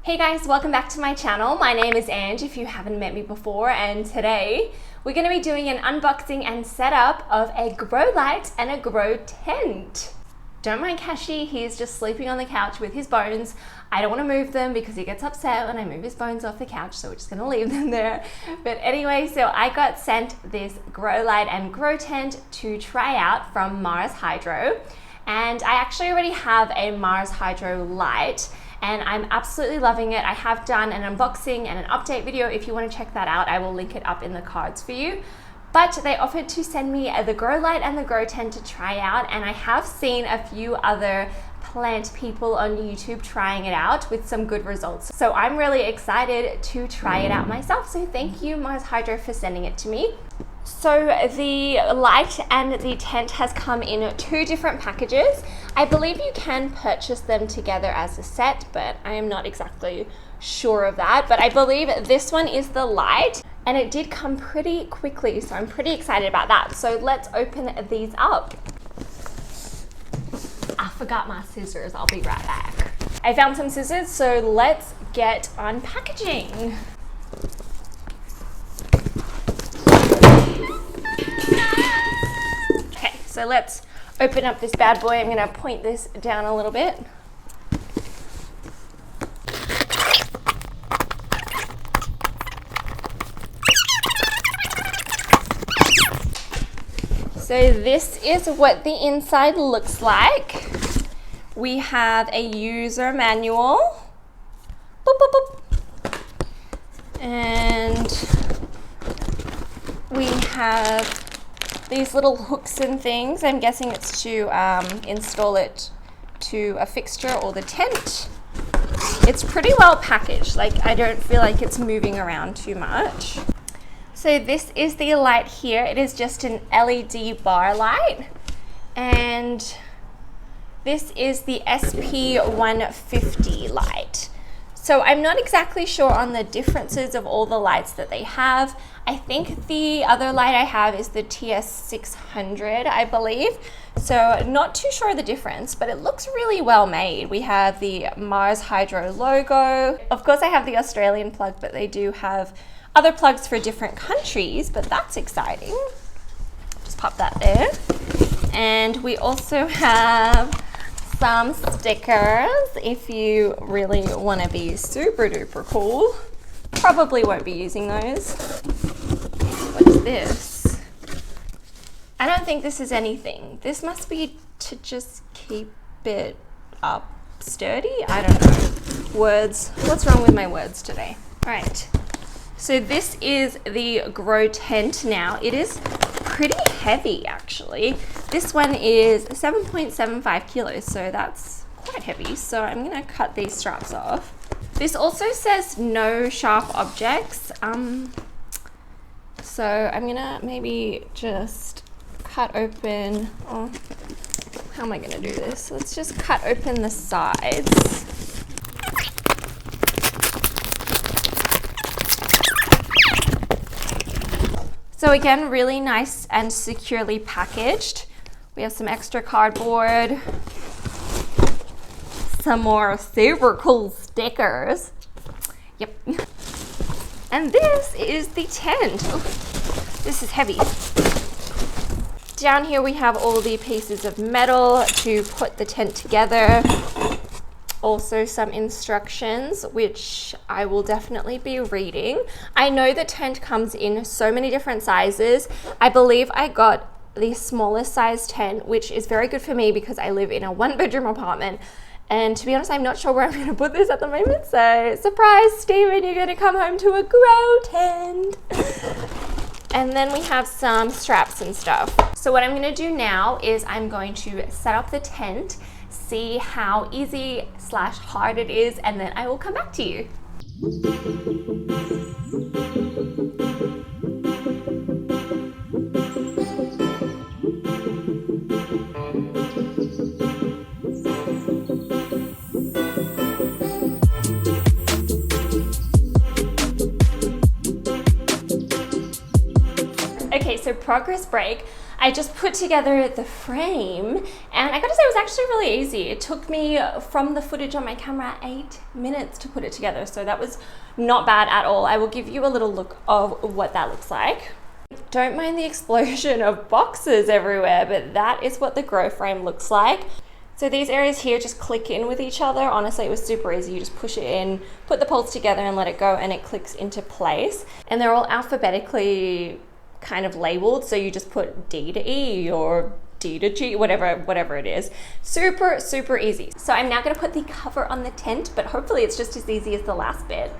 Hey guys, welcome back to my channel. My name is Ange if you haven't met me before, and today we're going to be doing an unboxing and setup of a grow light and a grow tent. Don't mind Kashi, he's just sleeping on the couch with his bones. I don't want to move them because he gets upset when I move his bones off the couch, so we're just going to leave them there. But anyway, so I got sent this grow light and grow tent to try out from Mars Hydro, and I actually already have a Mars Hydro light and I'm absolutely loving it. I have done an unboxing and an update video. If you want to check that out, I will link it up in the cards for you. But they offered to send me the grow light and the grow tent to try out, and I have seen a few other plant people on YouTube trying it out with some good results. So I'm really excited to try it out myself. So thank you, Mars Hydro, for sending it to me. So the light and the tent has come in two different packages. I believe you can purchase them together as a set, but I am not exactly sure of that. But I believe this one is the light, and it did come pretty quickly, so I'm pretty excited about that. So let's open these up. I forgot my scissors, I'll be right back. I found some scissors, so let's get unpackaging. Okay, so let's open up this bad boy. I'm gonna point this down a little bit. So this is what the inside looks like. We have a user manual. Boop, boop, boop. And we have these little hooks and things. I'm guessing it's to install it to a fixture or the tent. It's pretty well packaged. Like, I don't feel like it's moving around too much. So this is the light here. It is just an LED bar light, and this is the SP150 light. So I'm not exactly sure on the differences of all the lights that they have. I think the other light I have is the TS600, I believe. So not too sure of the difference, but it looks really well made. We have the Mars Hydro logo. Of course I have the Australian plug, but they do have other plugs for different countries, but that's exciting. Just pop that there. And we also have some stickers if you really want to be super duper cool. Probably won't be using those. What is this? I don't think this is anything. This must be to just keep it up sturdy. I don't know. Words. What's wrong with my words today? All right. So this is the grow tent now. It is pretty heavy actually. This one is 7.75 kilos, so that's quite heavy. So I'm gonna cut these straps off. This also says no sharp objects. So I'm gonna maybe just cut open, oh, how am I gonna do this? Let's just cut open the sides. So again, really nice and securely packaged. We have some extra cardboard, some more super cool stickers. Yep. And this is the tent. Oh, this is heavy. Down here we have all the pieces of metal to put the tent together. Also some instructions, which I will definitely be reading. I know the tent comes in so many different sizes. I believe I got the smallest size tent, which is very good for me because I live in a 1-bedroom apartment. And to be honest, I'm not sure where I'm going to put this at the moment. So surprise, Stephen, you're going to come home to a grow tent. And then we have some straps and stuff. So what I'm going to do now is I'm going to set up the tent, see how easy / hard it is, and then I will come back to you. Okay, so progress break. I just put together the frame, and I gotta say it was actually really easy. It took me, from the footage on my camera, 8 minutes to put it together, so that was not bad at all. I will give you a little look of what that looks like. Don't mind the explosion of boxes everywhere, but that is what the grow frame looks like. So these areas here just click in with each other. Honestly, it was super easy. You just push it in, put the poles together and let it go, and it clicks into place. And they're all alphabetically kind of labeled. So you just put D to E or D to G, whatever it is. Super, super easy. So I'm now gonna put the cover on the tent, but hopefully it's just as easy as the last bit.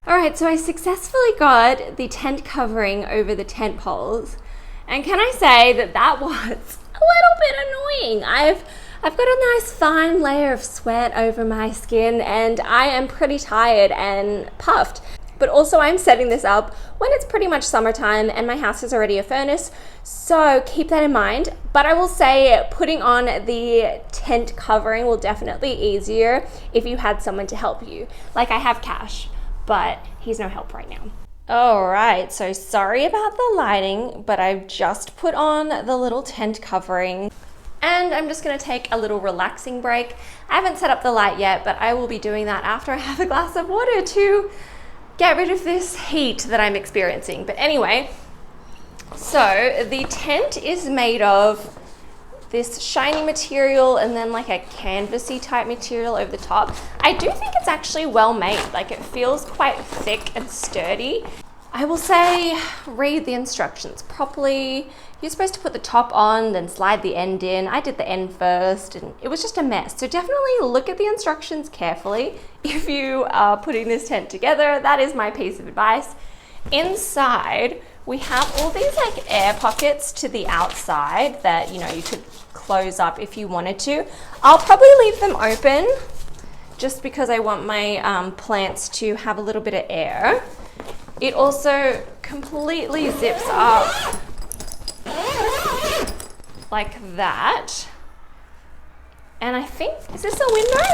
All right, so I successfully got the tent covering over the tent poles. And can I say that that was a little bit annoying. I've got a nice fine layer of sweat over my skin, and I am pretty tired and puffed. But also I'm setting this up when it's pretty much summertime and my house has already a furnace, so keep that in mind. But I will say putting on the tent covering will definitely be easier if you had someone to help you. Like I have Cash, but he's no help right now. All right, so sorry about the lighting, but I've just put on the little tent covering and I'm just gonna take a little relaxing break. I haven't set up the light yet, but I will be doing that after I have a glass of water to get rid of this heat that I'm experiencing. But anyway, so the tent is made of this shiny material and then like a canvasy type material over the top. I do think it's actually well made. Like it feels quite thick and sturdy. I will say read the instructions properly. You're supposed to put the top on, then slide the end in. I did the end first and it was just a mess. So definitely look at the instructions carefully if you are putting this tent together. That is my piece of advice. Inside, we have all these like air pockets to the outside that, you know, you could close up if you wanted to. I'll probably leave them open just because I want my plants to have a little bit of air. It also completely zips up like that. And I think, is this a window?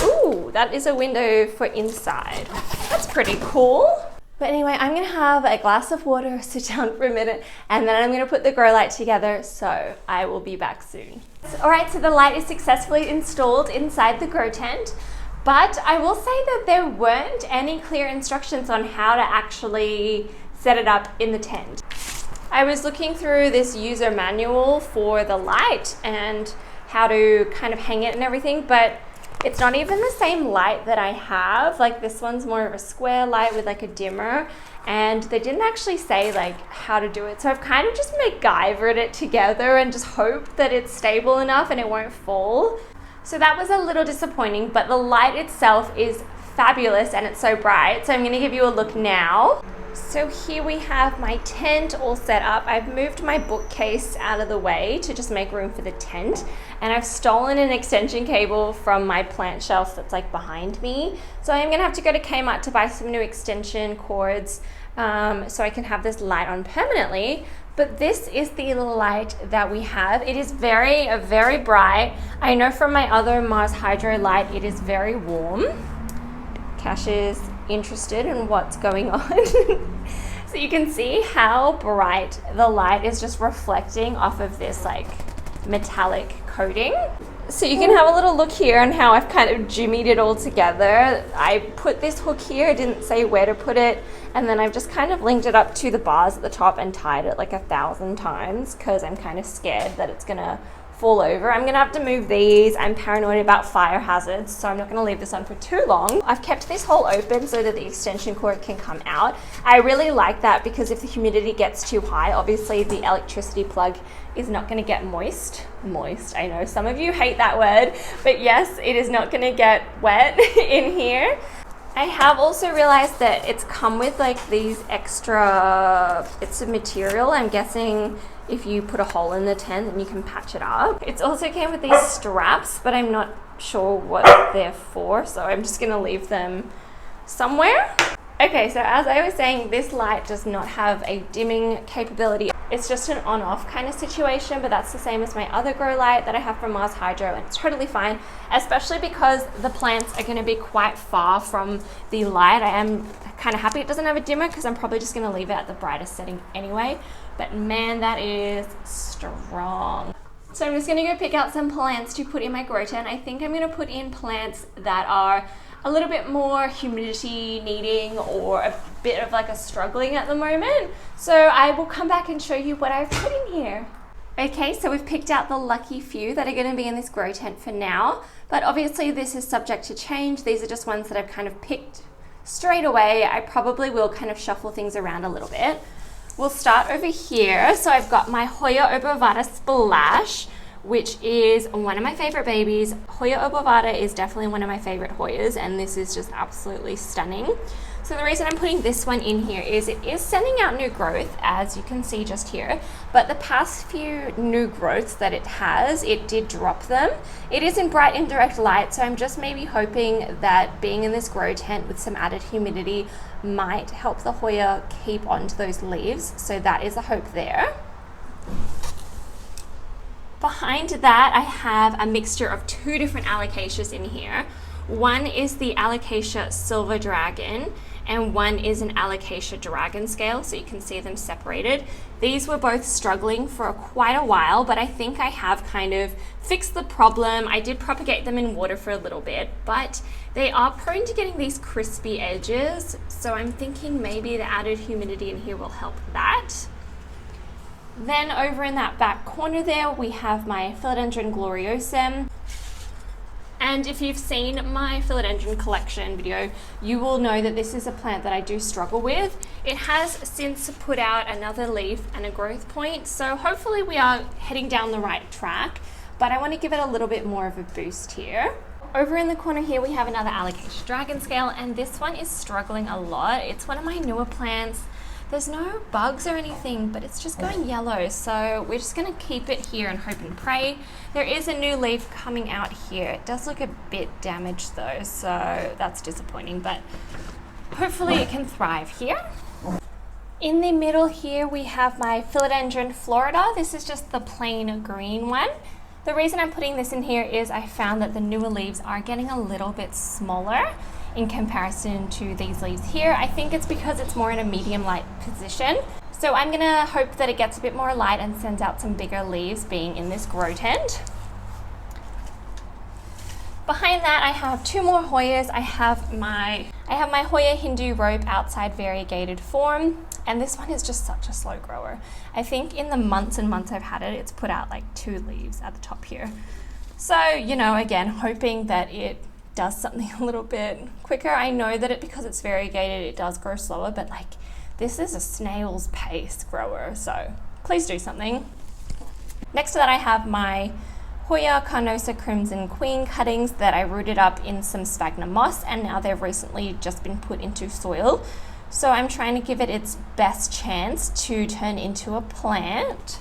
Ooh, that is a window for inside. That's pretty cool. But anyway, I'm gonna have a glass of water, sit down for a minute, and then I'm gonna put the grow light together, so I will be back soon. All right, so the light is successfully installed inside the grow tent, but I will say that there weren't any clear instructions on how to actually set it up in the tent. I was looking through this user manual for the light and how to kind of hang it and everything, but it's not even the same light that I have. Like this one's more of a square light with like a dimmer, and they didn't actually say like how to do it. So I've kind of just MacGyvered it together and just hoped that it's stable enough and it won't fall. So that was a little disappointing, but the light itself is fabulous and it's so bright. So I'm gonna give you a look now. So here we have my tent all set up. I've moved my bookcase out of the way to just make room for the tent. And I've stolen an extension cable from my plant shelf that's like behind me. So I'm gonna have to go to Kmart to buy some new extension cords so I can have this light on permanently. But this is the light that we have. It is very, very bright. I know from my other Mars Hydro light, it is very warm. Cash is interested in what's going on. So you can see how bright the light is just reflecting off of this like metallic coating. So you can have a little look here on how I've kind of jimmied it all together. I put this hook here, I didn't say where to put it, and then I've just kind of linked it up to the bars at the top and tied it like 1,000 times because I'm kind of scared that it's gonna fall over. I'm gonna have to move these. I'm paranoid about fire hazards, so I'm not gonna leave this on for too long. I've kept this hole open so that the extension cord can come out. I really like that because if the humidity gets too high, obviously the electricity plug is not gonna get moist. Moist, I know some of you hate that word, but yes, it is not gonna get wet in here. I have also realized that it's come with like these extra bits of material. I'm guessing if you put a hole in the tent, then you can patch it up. It's also came with these straps, but I'm not sure what they're for, so I'm just gonna leave them somewhere. Okay, so as I was saying, this light does not have a dimming capability. It's just an on-off kind of situation, but that's the same as my other grow light that I have from Mars Hydro, and it's totally fine, especially because the plants are going to be quite far from the light. I am kind of happy it doesn't have a dimmer because I'm probably just going to leave it at the brightest setting anyway, but man, that is strong. So I'm just going to go pick out some plants to put in my grow tent. I think I'm going to put in plants that are a little bit more humidity needing or a bit of like a struggling at the moment. So I will come back and show you what I've put in here. Okay, so we've picked out the lucky few that are going to be in this grow tent for now, but obviously this is subject to change. These are just ones that I've kind of picked straight away. I probably will kind of shuffle things around a little bit. We'll start over here. So I've got my Hoya obovata Splash, which is one of my favorite babies. Hoya obovata is definitely one of my favorite Hoyas, and this is just absolutely stunning. So the reason I'm putting this one in here is it is sending out new growth, as you can see just here, but the past few new growths that it has, it did drop them. It is in bright indirect light, so I'm just maybe hoping that being in this grow tent with some added humidity might help the Hoya keep onto those leaves. So that is a hope there. Behind that, I have a mixture of two different alocasias in here. One is the Alocasia Silver Dragon, and one is an Alocasia Dragon Scale, so you can see them separated. These were both struggling for quite a while, but I think I have kind of fixed the problem. I did propagate them in water for a little bit, but they are prone to getting these crispy edges, so I'm thinking maybe the added humidity in here will help that. Then over in that back corner there, we have my Philodendron Gloriosum. And if you've seen my philodendron collection video, you will know that this is a plant that I do struggle with. It has since put out another leaf and a growth point, so hopefully we are heading down the right track, but I want to give it a little bit more of a boost here. Over in the corner here, we have another Alocasia Dragon Scale, and this one is struggling a lot. It's one of my newer plants. There's no bugs or anything, but it's just going yellow. So we're just gonna keep it here and hope and pray. There is a new leaf coming out here. It does look a bit damaged though, so that's disappointing, but hopefully it can thrive here. In the middle here, we have my Philodendron Florida. This is just the plain green one. The reason I'm putting this in here is I found that the newer leaves are getting a little bit smaller in comparison to these leaves here. I think it's because it's more in a medium light position. So I'm gonna hope that it gets a bit more light and sends out some bigger leaves being in this grow tent. Behind that, I have two more Hoyas. I have my Hoya Hindu Rope outside variegated form, and this one is just such a slow grower. I think in the months and months I've had it, it's put out like 2 leaves at the top here. So, you know, again, hoping that it does something a little bit quicker. I know that because it's variegated, it does grow slower, but like this is a snail's pace grower, so please do something. Next to that, I have my Hoya Carnosa Crimson Queen cuttings that I rooted up in some sphagnum moss, and now they've recently just been put into soil. So I'm trying to give it its best chance to turn into a plant.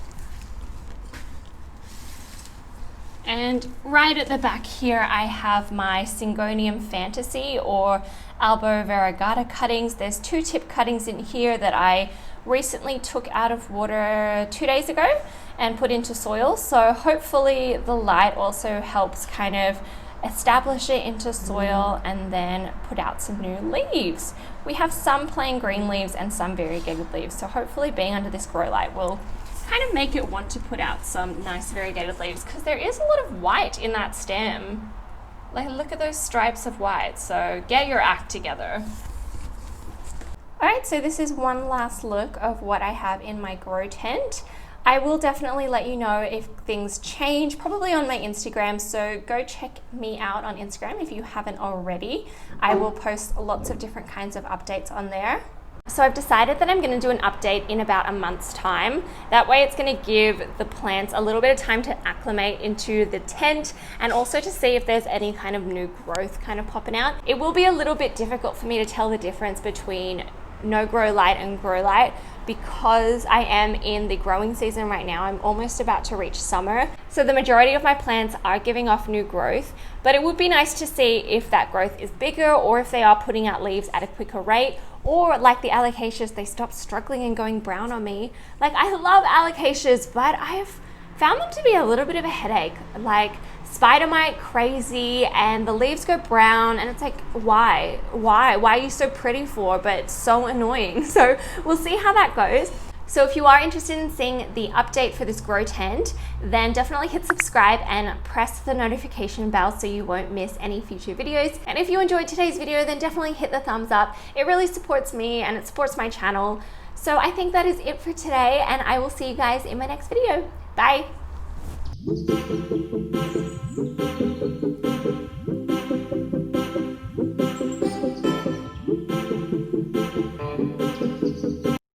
And right at the back here, I have my Syngonium Fantasy or Albo Variegata cuttings. There's 2 tip cuttings in here that I recently took out of water 2 days ago and put into soil. So hopefully the light also helps kind of establish it into soil and then put out some new leaves. We have some plain green leaves and some variegated leaves. So hopefully being under this grow light will kind of make it want to put out some nice variegated leaves, because there is a lot of white in that stem. Like, look at those stripes of white. So get your act together. All right, so this is one last look of what I have in my grow tent. I will definitely let you know if things change, probably on my Instagram, so go check me out on Instagram if you haven't already. I will post lots of different kinds of updates on there. So I've decided that I'm going to do an update in about a month's time. That way it's going to give the plants a little bit of time to acclimate into the tent and also to see if there's any kind of new growth kind of popping out. It will be a little bit difficult for me to tell the difference between no grow light and grow light because I am in the growing season right now. I'm almost about to reach summer. So the majority of my plants are giving off new growth, but it would be nice to see if that growth is bigger or if they are putting out leaves at a quicker rate, or like the alocasias, they stop struggling and going brown on me. Like, I love alocasias, but I've found them to be a little bit of a headache. Like, spider mite crazy and the leaves go brown and it's like, why are you so pretty for, but it's so annoying. So we'll see how that goes. So if you are interested in seeing the update for this grow tent, then definitely hit subscribe and press the notification bell so you won't miss any future videos. And if you enjoyed today's video, then definitely hit the thumbs up. It really supports me and it supports my channel. So I think that is it for today, and I will see you guys in my next video. Bye.